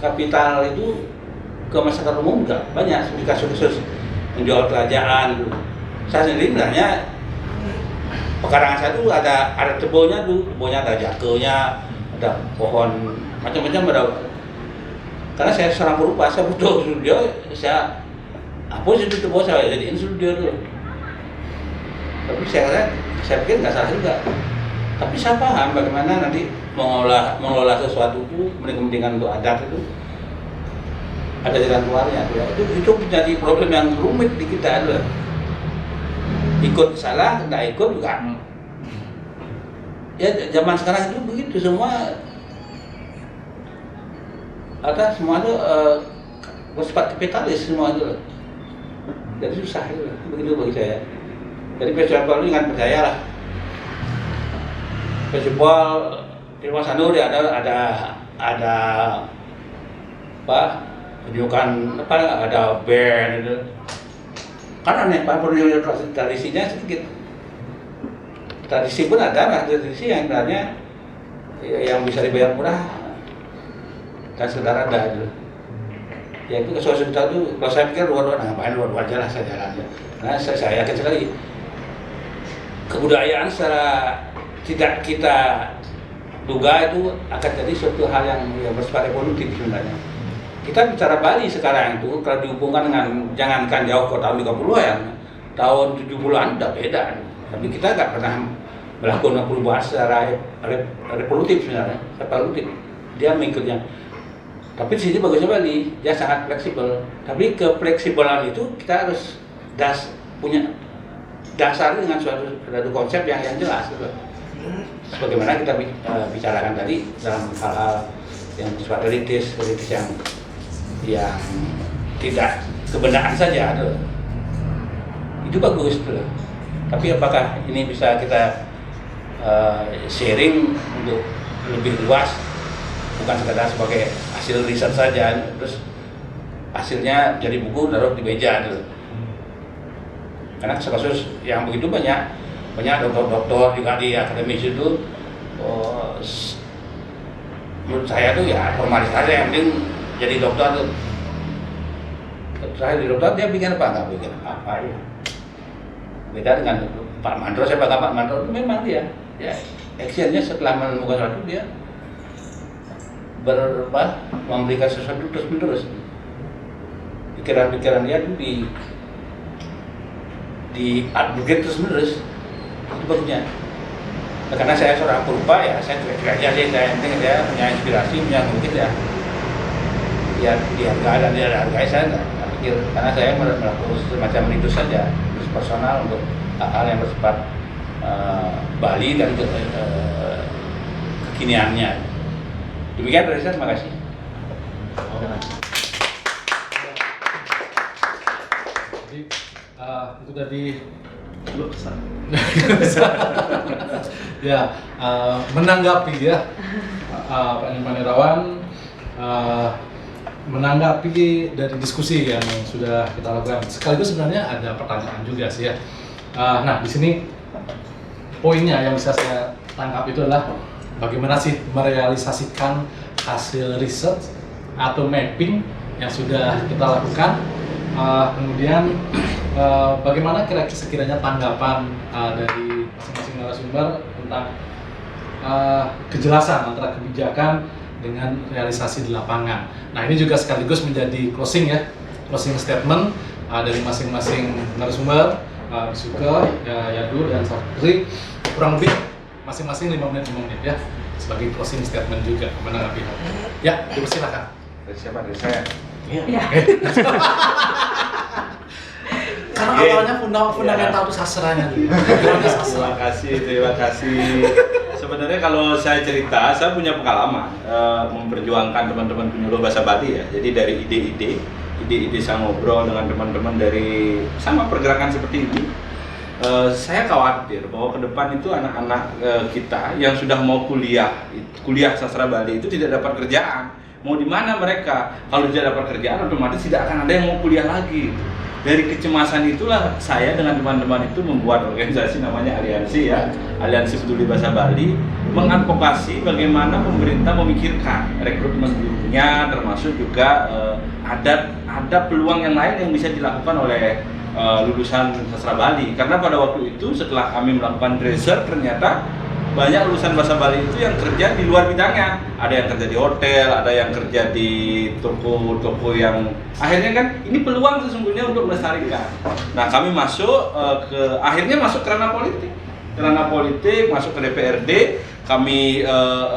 kapital itu ke masyarakat umum juga banyak, kasus-kasus menjual kerajaan gitu. Saya sendiri sebenarnya pekarangan saya itu ada tebelnya tuh, tebelnya ada jakelnya, ada pohon macam-macam ada. Karena saya seorang perupa, saya butuh studio, saya hapus itu tebel saya jadiin studio tuh. Tapi saya pikir nggak salah juga. Tapi saya paham bagaimana nanti mengelola sesuatu itu kepentingan untuk adat itu. Ada jalan keluarnya, ya. Itu menjadi problem yang rumit di kita adalah ikut salah, nggak ikut juga. Ya zaman sekarang itu begitu semua, semua itu bersifat kapitalis semua itu, jadi susah itu, begitu bagi saya. Jadi festival itu jangan percaya lah. Festival di Mas Sanur ya ada apa? Tunjukkan apa ada band itu kan aneh Pak, pertunjukan tradisinya sedikit. Tradisi pun ada tradisi yang sebenarnya yang bisa dibayar murah dan sekedar ada itu. Ya itu sesuatu itu kalau saya pikir luar ngapain luar aja lah saya jalan ya. Karena saya yakin sekali kebudayaan secara tidak kita duga itu akan jadi suatu hal yang bersifat evolutif sebenarnya. Kita bicara Bali sekarang itu kalau dihubungkan dengan jangankan jauh ke tahun 30-an, tahun 70-an udah beda. Tapi kita nggak pernah melakukan perubahan secara revolutif sebenarnya, revolutif. Dia mengikutnya. Tapi di sini bagusnya Bali, dia sangat fleksibel. Tapi kefleksibelan itu kita harus punya dasar dengan suatu konsep yang jelas. Gitu. Sebagaimana kita bicarakan tadi dalam hal-hal yang bersifat elitis yang tidak kebenaran saja itu bagus tuh. Tapi apakah ini bisa kita sharing untuk lebih luas, bukan sekadar sebagai hasil riset saja terus hasilnya jadi buku taruh di meja tuh. Karena kasus yang begitu banyak dokter juga di akademis itu menurut saya tuh ya formalis aja, yang penting jadi dokter tuh. Saya di dokter dia bikin apa? Nggak bikin apa ya. Beda dengan Pak Mandro, saya bangga Pak Mandro itu memang dia actionnya setelah menemukan sesuatu dia memberikan sesuatu terus menerus. Pikiran-pikiran dia itu di advocate terus menerus itu bagusnya. Nah, karena saya seorang perupa ya saya cuek-cuek aja sih, saya yang penting saya punya inspirasi, punya mungkin ya dihargai dan tidak dihargai saya nggak pikir, karena saya melakukan semacam itu saja, terus personal untuk hal-hal yang bersifat Bali dan kekiniannya. Demikian dari saya, terima kasih. Jadi itu tadi lu kesan. Ya, menanggapi ya Pak Nyoman Irawan, menanggapi dari diskusi yang sudah kita lakukan. Sekaligus sebenarnya ada pertanyaan juga sih ya. Nah, di sini poinnya yang bisa saya tangkap itu adalah bagaimana sih merealisasikan hasil riset atau mapping yang sudah kita lakukan. Kemudian bagaimana sekiranya tanggapan dari masing-masing narasumber tentang kejelasan antara kebijakan dengan realisasi di lapangan. Nah, ini juga sekaligus menjadi closing statement dari masing-masing narasumber, Suka, Yadu, dan Sakri, kurang lebih masing-masing 5 menit ya, sebagai closing statement juga menanggapi. Ya, dipersilakan. Dari siapa? Dari saya. Iya. Karena awalnya fundamental itu sastranya dulu. Terima kasih. Sebenarnya kalau saya cerita, saya punya pengalaman memperjuangkan teman-teman penyuluh bahasa Bali ya. Jadi dari ide-ide saya ngobrol dengan teman-teman dari sama pergerakan seperti ini. Saya khawatir bahwa ke depan itu anak-anak kita yang sudah mau kuliah sastra Bali itu tidak dapat kerjaan. Mau di mana mereka? Kalau tidak dapat kerjaan, otomatis tidak akan ada yang mau kuliah lagi. Dari kecemasan itulah saya dengan teman-teman itu membuat organisasi namanya Aliansi ya, Aliansi Peduli Bahasa Bali, mengadvokasi bagaimana pemerintah memikirkan rekrutmen gurunya, termasuk juga ada peluang yang lain yang bisa dilakukan oleh lulusan sastra Bali. Karena pada waktu itu setelah kami melakukan research, ternyata banyak lulusan bahasa Bali itu yang kerja di luar bidangnya. Ada yang kerja di hotel, ada yang kerja di toko-toko yang akhirnya kan ini peluang sesungguhnya untuk melestarikan. Nah, kami akhirnya masuk ke ranah politik, masuk ke DPRD. Kami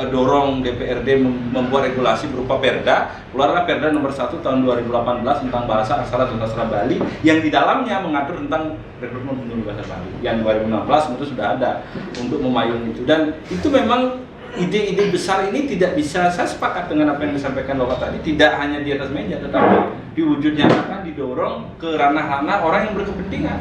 dorong DPRD membuat regulasi berupa Perda. Keluarlah Perda nomor 1 tahun 2018 tentang bahasa aksara dan sastra Bali yang di dalamnya mengatur tentang rekrutmen penyuluh bahasa Bali. Yang 2016 itu sudah ada untuk memayung itu, dan itu memang ide-ide besar ini tidak bisa, saya sepakat dengan apa yang disampaikan Bapak tadi, tidak hanya di atas meja tetapi diwujudnya akan didorong ke ranah-ranah orang yang berkepentingan.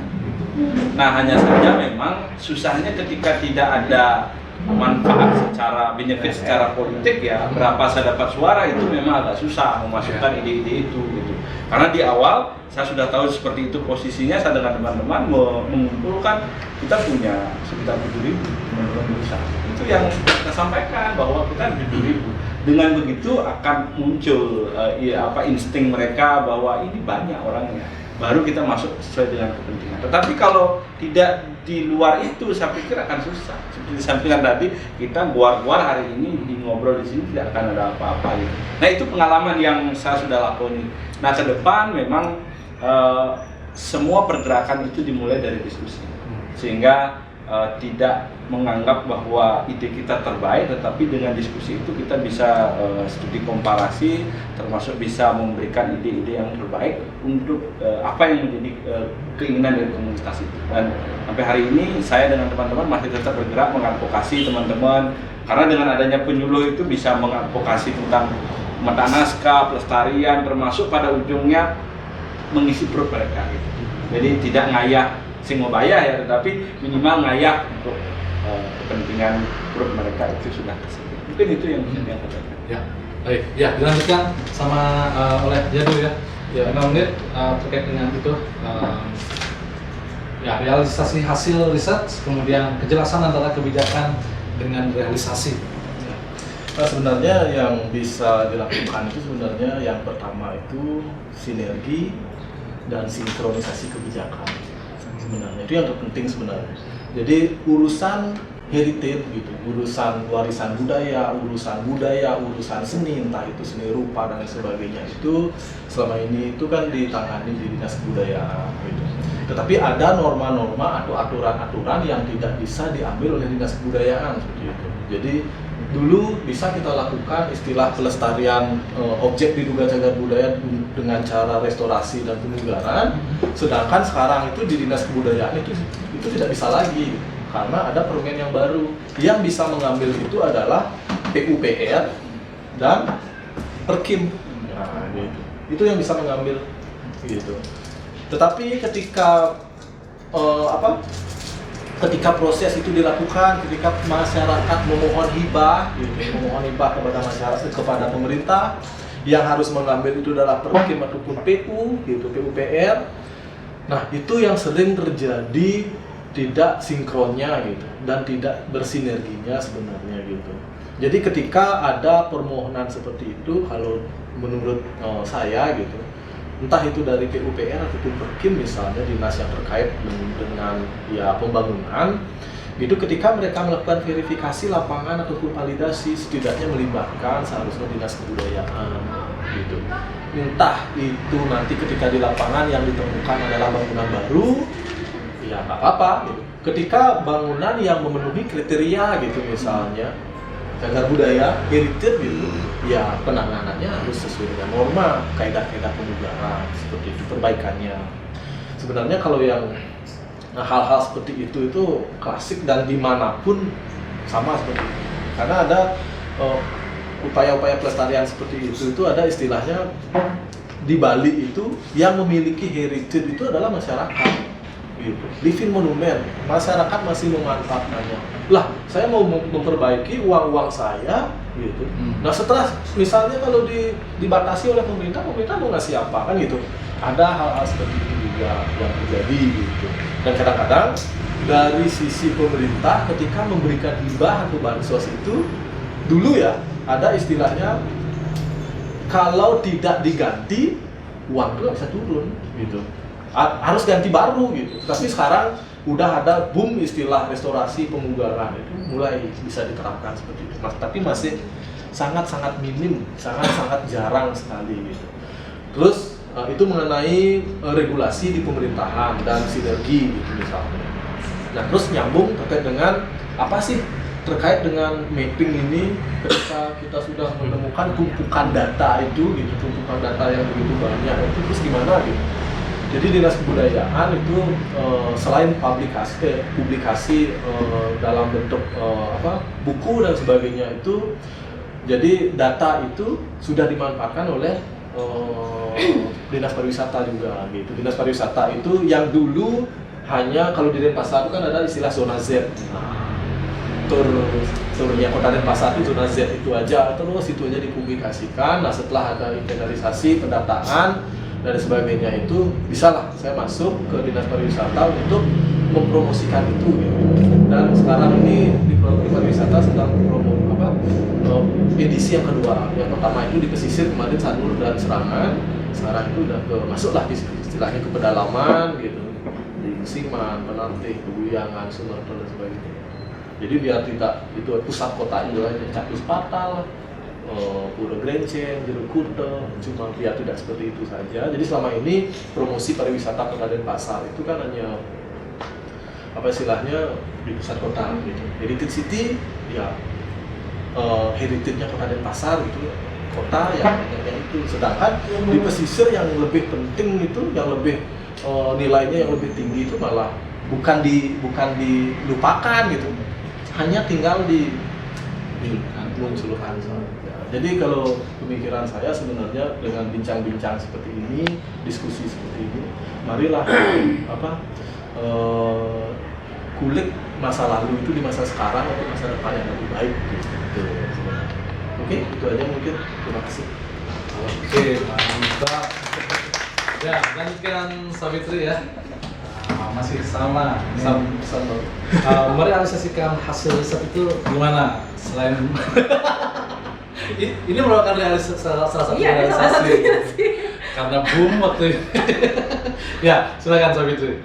Nah, hanya saja memang susahnya ketika tidak ada manfaat secara benefit secara politik ya, berapa saya dapat suara itu memang agak susah memasukkan ide-ide itu gitu. Karena di awal saya sudah tahu seperti itu posisinya, saya dengan teman-teman mengumpulkan, kita punya sekitar 7.000 teman-teman berusaha. Itu yang kita sampaikan bahwa kita 7.000. Dengan begitu akan muncul insting mereka bahwa ini banyak orangnya. Baru kita masuk sesuai dengan kepentingan. Tetapi kalau tidak di luar itu, saya pikir akan susah. Seperti disampaikan tadi, kita guar-guar hari ini di ngobrol di sini tidak akan ada apa-apa gitu. Nah, itu pengalaman yang saya sudah lakoni. Nah, ke depan memang semua pergerakan itu dimulai dari diskusi, sehingga tidak menganggap bahwa ide kita terbaik, tetapi dengan diskusi itu kita bisa studi komparasi, termasuk bisa memberikan ide-ide yang terbaik untuk apa yang menjadi keinginan dari komunitas itu. Dan sampai hari ini saya dengan teman-teman masih tetap bergerak mengadvokasi teman-teman, karena dengan adanya penyuluh itu bisa mengadvokasi tentang mata naskah, pelestarian, termasuk pada ujungnya mengisi perut mereka gitu. Jadi tidak ngayah sing mau bayar ya, tetapi minimal ngayah untuk kepentingan perut mereka itu sudah tersedia. Mungkin itu yang bisa saya katakan. Ya, baik. Ya, dilanjutkan sama oleh Jadu ya. Ya, 5 menit terkait dengan itu. Ya, realisasi hasil riset, kemudian kejelasan antara kebijakan dengan realisasi. Nah, sebenarnya yang bisa dilakukan itu sebenarnya yang pertama itu sinergi dan sinkronisasi kebijakan. Sebenarnya itu yang terpenting sebenarnya. Jadi urusan heritage gitu, urusan warisan budaya, urusan seni, entah itu seni rupa dan sebagainya, itu selama ini itu kan ditangani di Dinas Kebudayaan gitu. Tetapi ada norma-norma atau aturan-aturan yang tidak bisa diambil oleh dinas kebudayaan seperti itu. Jadi dulu bisa kita lakukan istilah pelestarian objek diduga cagar budaya dengan cara restorasi dan pemugaran, sedangkan sekarang itu di dinas kebudayaan itu tidak bisa lagi karena ada permen yang baru yang bisa mengambil itu adalah PUPR dan Perkim. Nah, gitu. Itu yang bisa mengambil gitu. Tetapi ketika ketika proses itu dilakukan, ketika masyarakat memohon hibah, kepada masyarakat, kepada pemerintah, yang harus mengambil itu adalah Perkim ataupun PU, gitu, PUPR. Nah, itu yang sering terjadi tidak sinkronnya gitu dan tidak bersinerginya sebenarnya gitu. Jadi ketika ada permohonan seperti itu, kalau menurut saya gitu, entah itu dari PUPR ataupun Perkim misalnya dinas yang terkait dengan ya pembangunan, itu ketika mereka melakukan verifikasi lapangan ataupun validasi setidaknya melibatkan seharusnya dinas kebudayaan gitu. Entah itu nanti ketika di lapangan yang ditemukan adalah bangunan baru, ya nggak apa-apa gitu. Ketika bangunan yang memenuhi kriteria gitu misalnya cagar budaya, heritage gitu, ya penanganannya harus sesuai dengan norma, kaidah-kaidah pemugaran seperti itu, perbaikannya. Sebenarnya kalau yang hal-hal seperti itu klasik dan dimanapun sama seperti itu. Karena ada upaya-upaya pelestarian seperti itu ada istilahnya di Bali itu yang memiliki heritage itu adalah masyarakat. Gitu. Living monument, masyarakat masih memanfaatkannya. Lah, saya mau memperbaiki uang saya, gitu. Nah, setelah misalnya kalau dibatasi oleh pemerintah mau ngasih apa kan gitu. Ada hal-hal seperti itu juga yang terjadi gitu. Dan kadang-kadang dari sisi pemerintah ketika memberikan hibah atau bansos itu dulu ya ada istilahnya kalau tidak diganti uang itu bisa turun gitu. Harus ganti baru gitu. Tapi sekarang udah ada boom istilah restorasi pemugaran itu mulai bisa diterapkan seperti itu. Tapi masih sangat-sangat minim, sangat-sangat jarang sekali gitu. Terus itu mengenai regulasi di pemerintahan dan sinergi gitu misalnya. Nah, terus nyambung terkait dengan apa sih terkait dengan mapping ini ketika kita sudah menemukan tumpukan data itu gitu, tumpukan data yang begitu banyak itu terus gimana gitu. Jadi dinas kebudayaan itu selain publikasi dalam bentuk buku dan sebagainya itu, jadi data itu sudah dimanfaatkan oleh dinas pariwisata juga gitu. Dinas pariwisata itu yang dulu hanya kalau di Denpasar itu kan ada istilah zona Z. Turnya Kota Denpasar itu zona Z itu aja, terus itu aja dipublikasikan. Nah, setelah ada inventarisasi, pendataan dan sebagainya itu bisalah saya masuk ke dinas pariwisata untuk mempromosikan itu gitu. Dan sekarang ini di pariwisata sedang edisi yang kedua. Yang pertama itu di pesisir kemarin Sanur dan Serangan. Sekarang itu udah masuklah istilahnya ke pedalaman gitu, di Siman, Penantih, Kebuyangan, Sumatera dan sebagainya. Jadi biar tidak itu pusat kota itu aja, Cakus Patal, Pura Grenceng, Jeruk Kute, cuma biar tidak seperti itu saja. Jadi selama ini promosi pariwisata Kota Denpasar itu kan hanya apa istilahnya di pusat kota gitu. Heritage City ya heritage-nya Kota Denpasar gitu, kota yang itu. Sedangkan di pesisir yang lebih penting itu, yang lebih nilainya yang lebih tinggi itu malah bukan dilupakan gitu, hanya tinggal di munculkan saja. Jadi kalau pemikiran saya sebenarnya dengan bincang-bincang seperti ini, diskusi seperti ini, marilah kulik masa lalu itu di masa sekarang untuk masa depan yang lebih baik gitu. Oke, itu aja mungkin. Terima kasih. Oke, mantap. Ya, lanjutkan Savitri ya. Masih sama. Merealisasikan hasil riset itu gimana? Selain ini merupakan salah satu realisasi karena boom waktu itu. Ya, silakan Savitri.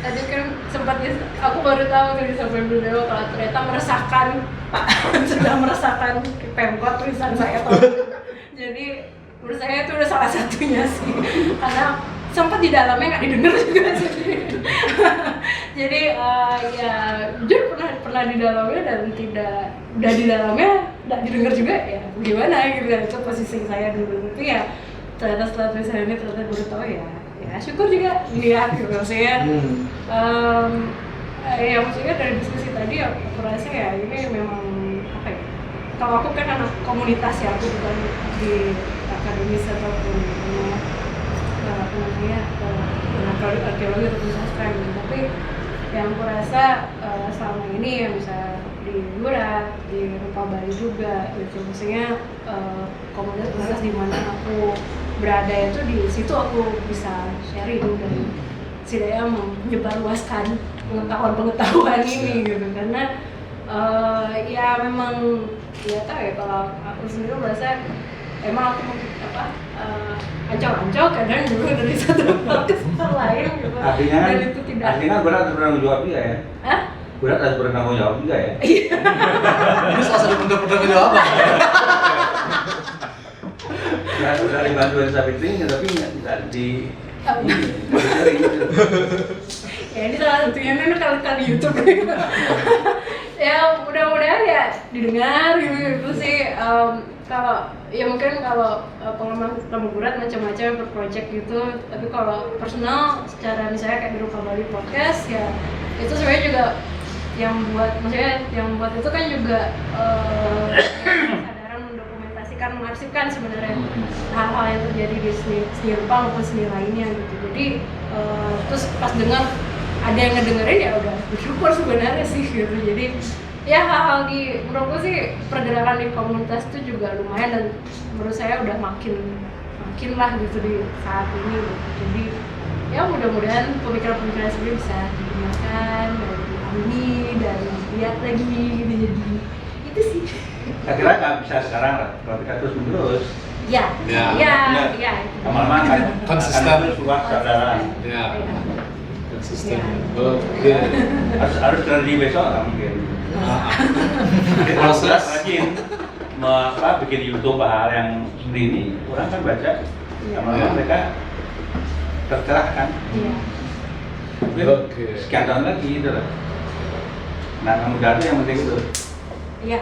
Tadi kan sempat aku baru tahu dari sampai beliau kalau ternyata meresahkan Pak sudah meresahkan Pemkot tulisan saya. Jadi menurut saya itu udah salah satunya sih, karena sempat di dalamnya nggak didengar juga sih. Jadi ya jujur pernah di dalamnya dan udah di dalamnya nggak didengar juga ya gimana gitu kan, itu posisi saya dulu. Tapi ya ternyata setelah tulisan ini ternyata baru tahu ya syukur juga lihat gitu maksudnya. Ya maksudnya dari diskusi tadi aku rasa ya ini memang apa ya, kalau aku kan anak komunitas ya, aku bukan di akademis ataupun apa namanya arkeologi ataupun sastra gitu. Tapi yang aku rasa selama ini yang bisa di Lurat, di Rupa Bali juga gitu, maksudnya komunitas di mana aku berada itu di situ aku bisa sharing dan setidaknya menyebarluaskan pengetahuan ini gitu, karena ya memang ya tahu ya, kalau aku sendiri merasa emang aku ancol-ancol kadang dulu dari satu tempat ke tempat lain gitu. Artinya kan, dan itu tidak. artinya berat harus bertanggung jawab juga ya. Hah? Berat harus bertanggung jawab juga ya. Ini salah satu bentuk jawaban. Berat dari bantuan Savitri, tapi nggak di sharing gitu. Ya ini salah satunya kan kali YouTube gitu. Ya mudah-mudahan ya didengar gitu sih. Kalau ya mungkin kalau pengalaman berat macam-macam per project gitu, tapi kalau personal secara misalnya kayak di Rupa Bali podcast ya itu sebenarnya juga yang buat, maksudnya yang buat itu kan juga kesadaran mendokumentasikan, mengarsipkan sebenarnya hal-hal yang terjadi di seni rupa maupun seni lainnya gitu. Jadi terus pas dengar ada yang ngedengerin ya udah bersyukur sebenarnya sih gitu. Jadi ya hal-hal di, menurutku sih pergerakan di komunitas itu juga lumayan, dan menurut saya udah makin lah gitu di saat ini gitu. Jadi ya mudah-mudahan pemikiran-pemikiran sendiri bisa didengarkan dan diamini dan lihat lagi gitu. Jadi itu sih. Saya kira nggak bisa sekarang lah, kalau kita terus menerus Ya. lama-lama akan Konsisten. terus keluar kesadaran. Ya, konsisten. Ya. Oke. Harus terjadi besok nggak mungkin. Kita Proses. harus rajin bikin YouTube hal yang seperti ini. Orang kan baca, lama-lama Ya. mereka tercerahkan. Iya. Oke. Sekian tahun lagi gitu lah. Nah, mudah itu yang penting itu. Iya.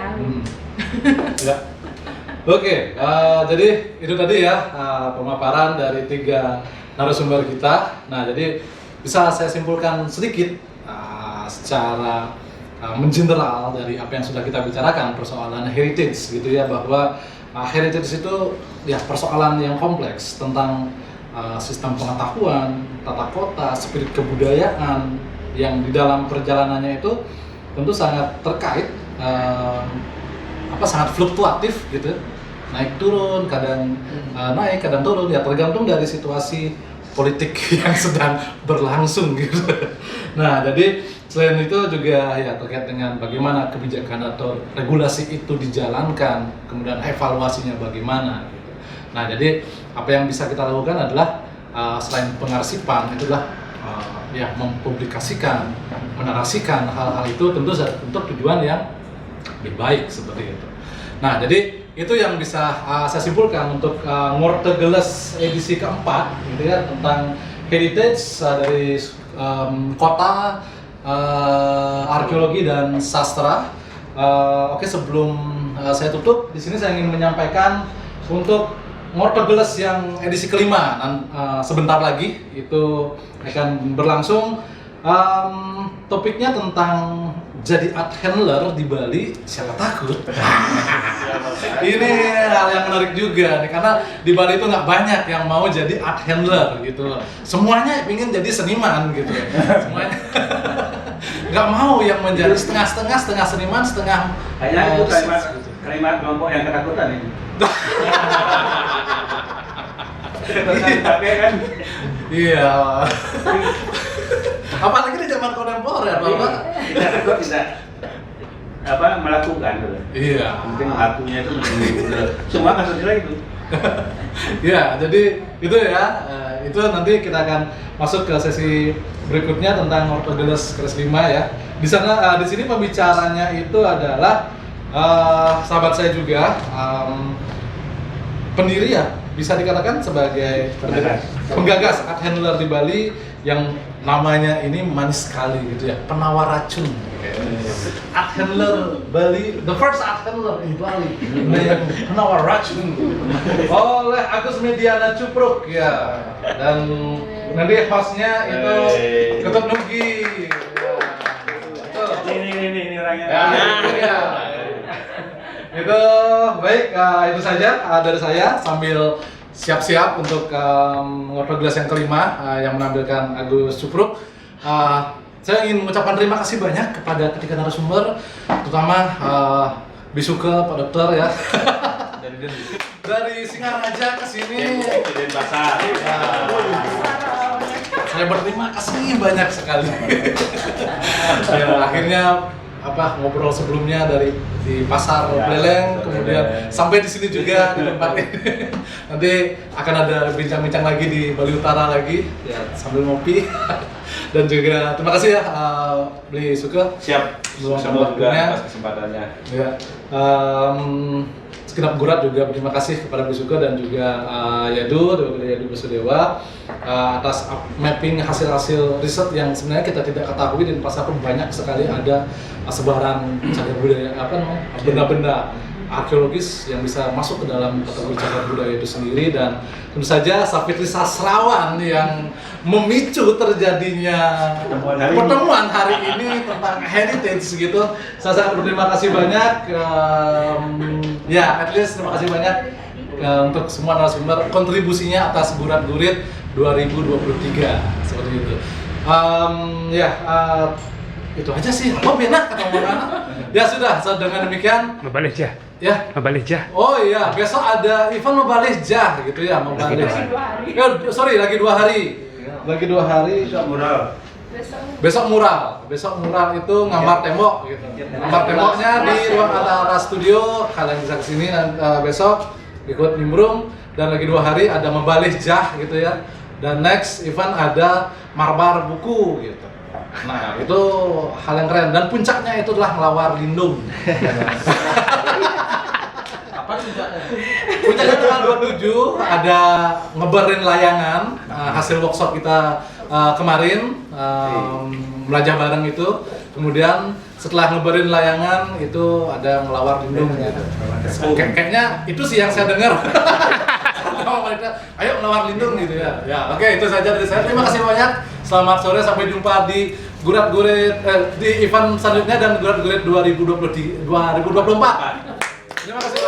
Ya. Oke, jadi itu tadi ya pemaparan dari 3 narasumber kita. Nah, jadi bisa saya simpulkan sedikit secara mengeneral dari apa yang sudah kita bicarakan, persoalan heritage gitu ya, bahwa heritage itu ya persoalan yang kompleks tentang sistem pengetahuan, tata kota, spirit kebudayaan yang di dalam perjalanannya itu tentu sangat terkait, sangat fluktuatif gitu, naik turun, kadang naik, kadang turun, ya tergantung dari situasi politik yang sedang berlangsung gitu. Nah, jadi selain itu juga ya terkait dengan bagaimana kebijakan atau regulasi itu dijalankan, kemudian evaluasinya bagaimana gitu. Nah, jadi apa yang bisa kita lakukan adalah selain pengarsipan itulah ya mempublikasikan, menarasikan hal-hal itu tentu untuk tujuan yang lebih baik seperti itu. Nah, jadi itu yang bisa saya simpulkan untuk Ngortegeles edisi keempat gitu ya, tentang heritage dari kota, arkeologi dan sastra. Oke, sebelum saya tutup di sini saya ingin menyampaikan untuk Ngortegeles yang edisi kelima sebentar lagi itu akan berlangsung. Topiknya tentang jadi art handler di Bali, siapa takut? Ini hal yang menarik juga nih, karena di Bali itu nggak banyak yang mau jadi art handler gitu. Semuanya ingin jadi seniman gitu. Semuanya nggak mau yang menjadi setengah seniman, setengah Kayaknya itu kalimat kelompok yang ketakutan ini. Tapi kan Iya. Apalagi di zaman kontemporer, Bapak. kita takut tidak melakukan gitu. Iya. Mungkin lakunya itu semua kasus itu. Ya, jadi itu ya. Itu nanti kita akan masuk ke sesi berikutnya tentang Ngortegeles kelas 5 ya. Di sana di sini pembicaranya itu adalah sahabat saya juga, pendiri ya bisa dikatakan sebagai penggagas art handler di Bali yang namanya ini manis sekali gitu ya, penawar racun. Art handler Bali, the first art handler in Bali, yang penawar racun oleh Agus Mediana Cupruk ya, dan nanti hostnya itu Ketut Nugi. Ini orangnya. Ya. Itu baik, itu saja dari saya sambil siap-siap untuk ngobrol gelas yang kelima yang menampilkan Agus Cupruk. Saya ingin mengucapkan terima kasih banyak kepada ketiga narasumber, terutama Bisuke, Pak Dokter ya. Dari Singaraja ke sini. Saya berterima kasih banyak sekali. Akhirnya ngobrol sebelumnya di pasar Buleleng, kemudian sampai di sini juga di tempat ini. Nanti akan ada bincang-bincang lagi di Bali Utara lagi ya, sambil ngopi. Dan juga terima kasih ya Bli Suka. Siap. Semua juga atas kesempatannya. Ya. Segenap Gurat juga berterima kasih kepada Bli Suka dan juga Yadu Basudewa atas mapping hasil-hasil riset yang sebenarnya kita tidak ketahui, dan pasar pun banyak sekali ada sebaran cagar budaya benda-benda arkeologis yang bisa masuk ke dalam kategori cagar budaya itu sendiri. Dan tentu saja Savitri Sasrawan yang memicu terjadinya pertemuan hari ini tentang heritage gitu. Saya sangat berterima kasih banyak. Ya, at least terima kasih banyak untuk semua narasumber kontribusinya atas Gurat Gurit 2023 seperti itu. Itu aja sih. Apa benar kata orang? Ya sudah, dengan demikian Mabalih jah. ya. Mabalih jah. Oh iya, besok ada event Mabalih Jah gitu ya, Mabalih. Lagi 2 hari. Lagi 2 hari. Besok mural itu gambar tembok gitu. Gambar temboknya di ruang Antara Studio. Kalian bisa kesini besok ikut nimbrung, dan lagi 2 hari ada Mabalih Jah gitu ya. Dan next event ada Marbar Buku gitu. Nah, itu hal yang keren, dan puncaknya itu adalah Melawar Lindung. Apa puncaknya? Puncaknya tanggal 27 ada ngeberin layangan, hasil workshop kita kemarin, melajah bareng itu. Kemudian setelah ngeberin layangan itu ada Melawar Lindung ya. Kayaknya itu sih yang saya dengar. Ayo Melawar Lindung gitu ya. Ya, oke, itu saja dari saya. Terima kasih banyak. Selamat sore, sampai jumpa di Gurat Gurit di event selanjutnya dan Gurat Gurit 2024. Terima kasih.